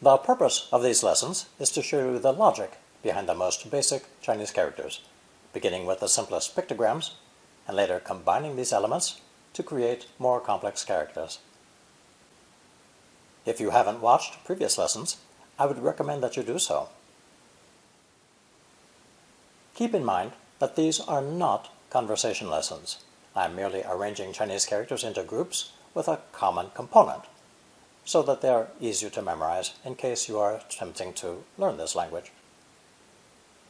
The purpose of these lessons is to show you the logic behind the most basic Chinese characters, beginning with the simplest pictograms and later combining these elements to create more complex characters. If you haven't watched previous lessons, I would recommend that you do so. Keep in mind that these are not conversation lessons. I am merely arranging Chinese characters into groups with a common component, so that they are easier to memorize in case you are attempting to learn this language.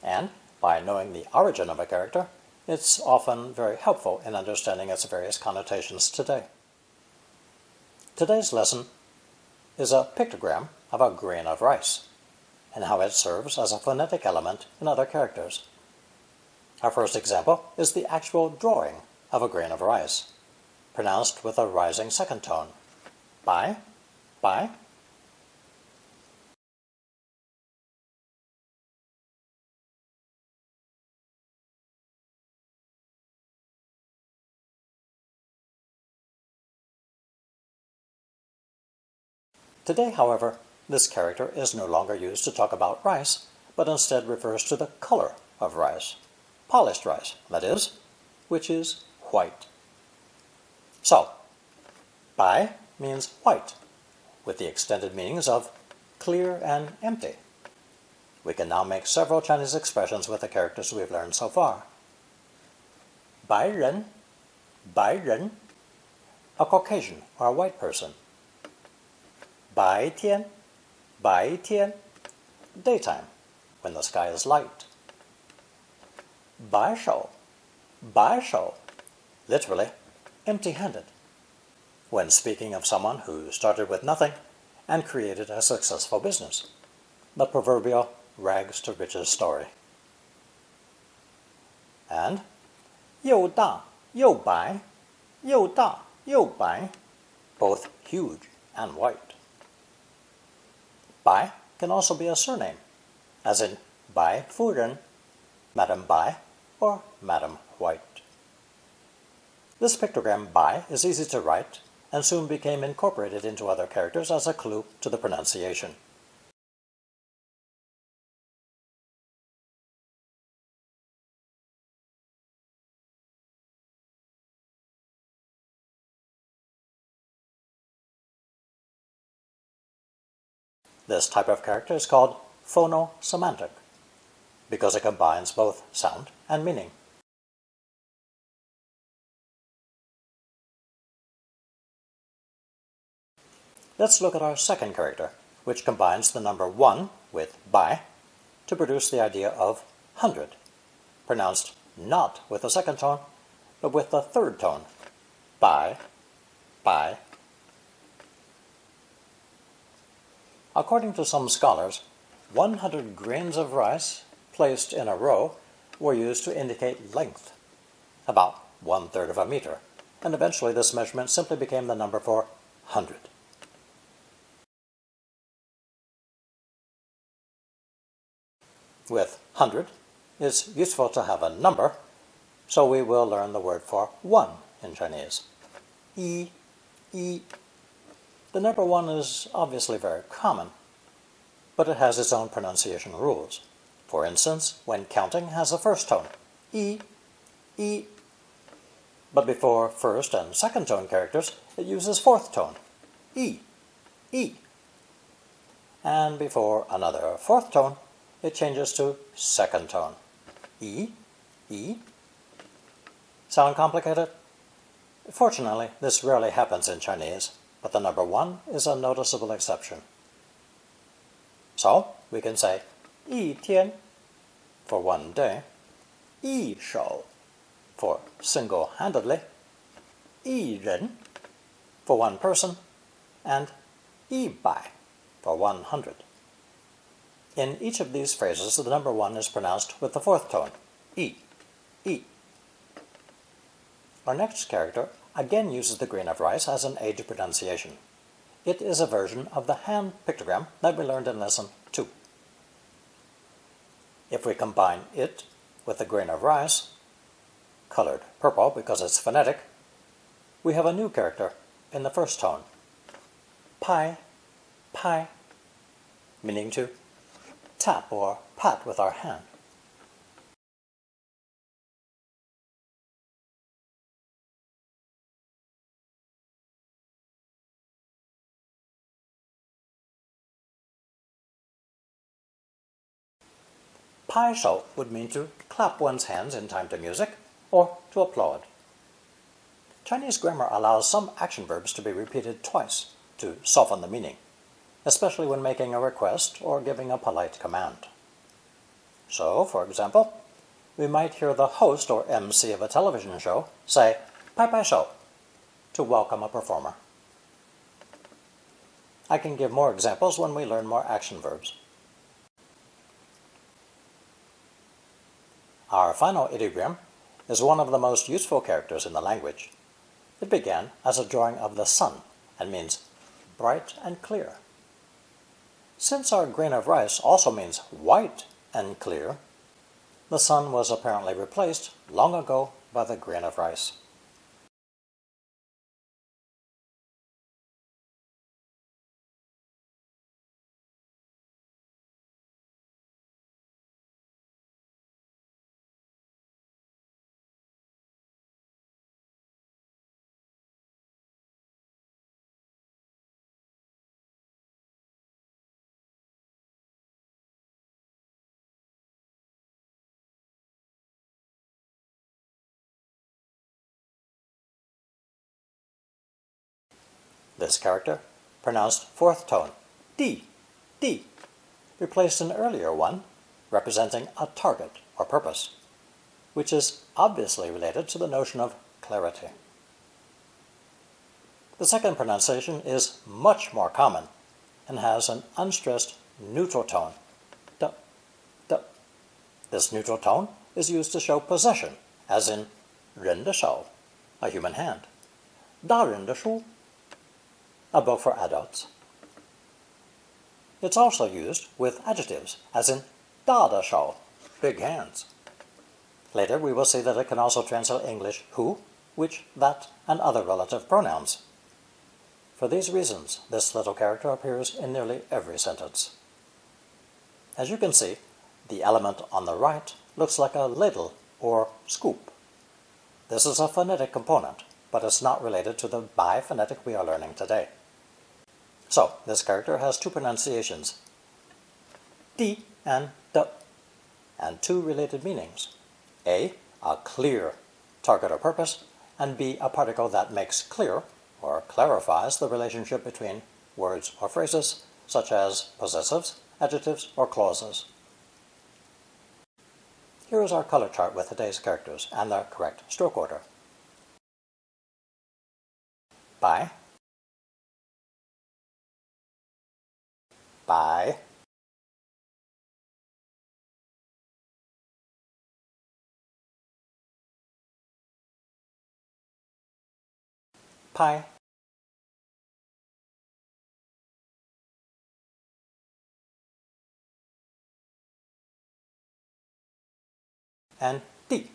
And by knowing the origin of a character, it's often very helpful in understanding its various connotations today. Today's lesson is a pictogram of a grain of rice, and how it serves as a phonetic element in other characters. Our first example is the actual drawing of a grain of rice, pronounced with a rising second tone. Bai, bai. Today, however, this character is no longer used to talk about rice, but instead refers to the color of rice. Polished rice, that is, which is white. So, bai means white, with the extended meanings of clear and empty. We can now make several Chinese expressions with the characters we've learned so far. Bai ren, a Caucasian or a white person. Bai tian, daytime, when the sky is light. Bai shou, literally empty-handed, when speaking of someone who started with nothing and created a successful business. The proverbial rags to riches story. And 又大又白, both huge and white. Bai can also be a surname, as in Bai Fu Ren, Madam Bai, or Madam White. This pictogram Bai is easy to write and soon became incorporated into other characters as a clue to the pronunciation. This type of character is called phonosemantic, because it combines both sound and meaning. Let's look at our second character, which combines the number 1 with bai to produce the idea of 100, pronounced not with the second tone, but with the third tone, bai. According to some scholars, 100 grains of rice placed in a row were used to indicate length, about 1/3 of a meter, and eventually this measurement simply became the number for 100. With 100, it's useful to have a number, so we will learn the word for 1 in Chinese. Yi. The number 1 is obviously very common, but it has its own pronunciation rules. For instance, when counting has a first tone, yi. But before first and second tone characters, it uses fourth tone, yi. And before another fourth tone, it changes to second tone, yi. Sound complicated? Fortunately, this rarely happens in Chinese, but the number 1 is a noticeable exception. So, we can say 一天 for one day, 一手 for single-handedly, 一人 for one person, and 100 for 100. In each of these phrases, the number 1 is pronounced with the fourth tone, yi. Our next character again uses the grain of rice as an aid to pronunciation. It is a version of the hand pictogram that we learned in lesson 2. If we combine it with the grain of rice, colored purple because it's phonetic, we have a new character in the first tone, pai. meaning to tap or pat with our hand. Pai shou would mean to clap one's hands in time to music or to applaud. Chinese grammar allows some action verbs to be repeated twice to soften the meaning, especially when making a request or giving a polite command. So, for example, we might hear the host or MC of a television show say "pai pai shou" to welcome a performer. I can give more examples when we learn more action verbs. Our final ideogram is one of the most useful characters in the language. It began as a drawing of the sun and means bright and clear. Since our grain of rice also means white and clear, the sun was apparently replaced long ago by the grain of rice. This character, pronounced fourth tone, di, di, replaced an earlier one representing a target or purpose, which is obviously related to the notion of clarity. The second pronunciation is much more common and has an unstressed neutral tone, d, d. This neutral tone is used to show possession, as in 人的手, a human hand, 大人的书, a book for adults. It's also used with adjectives, as in 大的手, big hands. Later we will see that it can also translate English who, which, that, and other relative pronouns. For these reasons, this little character appears in nearly every sentence. As you can see, the element on the right looks like a ladle or scoop. This is a phonetic component, but it's not related to the biphonetic we are learning today. So, this character has two pronunciations, di and d, and two related meanings. A clear target or purpose, and B, a particle that makes clear or clarifies the relationship between words or phrases, such as possessives, adjectives, or clauses. Here is our color chart with today's characters and their correct stroke order. Bai, bai, pai, and di.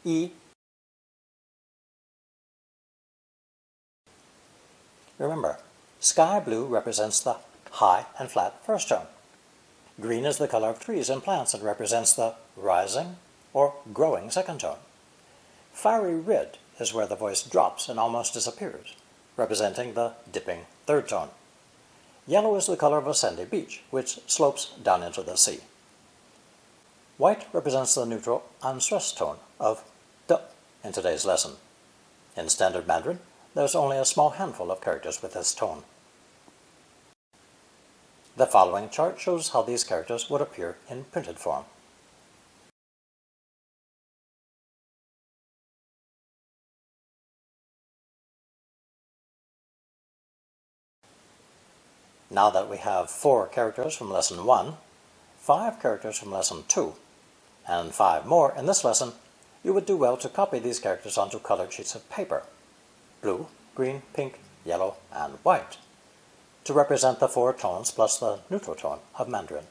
E. Remember, sky blue represents the high and flat first tone. Green is the color of trees and plants and represents the rising or growing second tone. Fiery red is where the voice drops and almost disappears, representing the dipping third tone. Yellow is the color of a sandy beach, which slopes down into the sea. White represents the neutral unstressed tone of d in today's lesson. In Standard Mandarin, there's only a small handful of characters with this tone. The following chart shows how these characters would appear in printed form. Now that we have 4 characters from Lesson 1, 5 characters from Lesson 2, and 5 more in this lesson, you would do well to copy these characters onto colored sheets of paper, blue, green, pink, yellow, and white. to represent the four tones plus the neutral tone of Mandarin.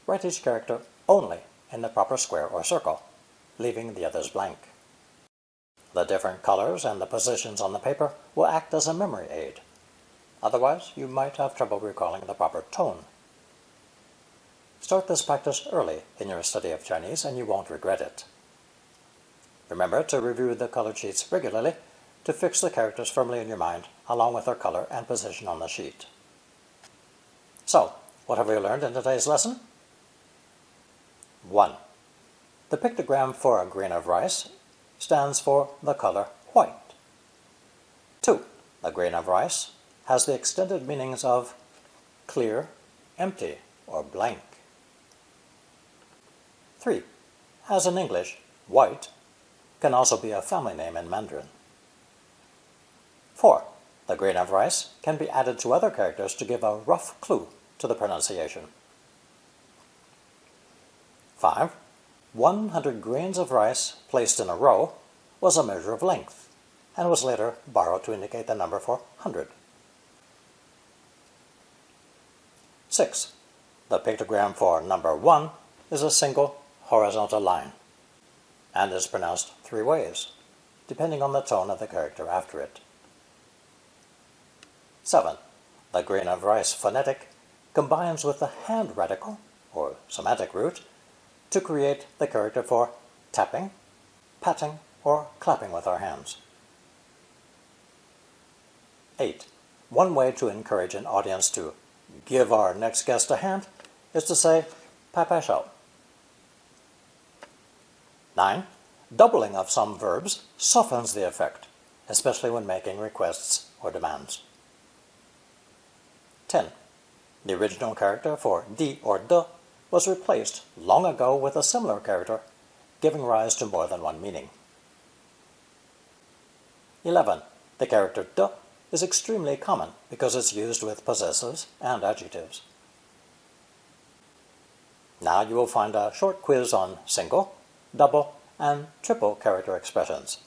Write each character only in the proper square or circle, leaving the others blank. The different colors and the positions on the paper will act as a memory aid. Otherwise, you might have trouble recalling the proper tone. Start this practice early in your study of Chinese and you won't regret it. Remember to review the color sheets regularly to fix the characters firmly in your mind along with their color and position on the sheet. So, what have we learned in today's lesson? 1. The pictogram for a grain of rice stands for the color white. 2. A grain of rice has the extended meanings of clear, empty, or blank. 3. As in English, white can also be a family name in Mandarin. 4. The grain of rice can be added to other characters to give a rough clue to the pronunciation. 5. 100 grains of rice placed in a row was a measure of length and was later borrowed to indicate the number for 100. 6. The pictogram for number 1 is a single horizontal line and is pronounced 3 ways, depending on the tone of the character after it. 7. The grain of rice phonetic combines with the hand radical, or semantic root, to create the character for tapping, patting, or clapping with our hands. 8. One way to encourage an audience to give our next guest a hand is to say, 拍拍手. 9. Doubling of some verbs softens the effect, especially when making requests or demands. 10. The original character for di or de was replaced long ago with a similar character, giving rise to more than one meaning. 11. The character de is extremely common because it's used with possessives and adjectives. Now you will find a short quiz on single, double, and triple character expressions.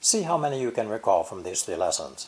See how many you can recall from these 3 lessons.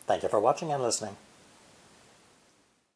Thank you for watching and listening.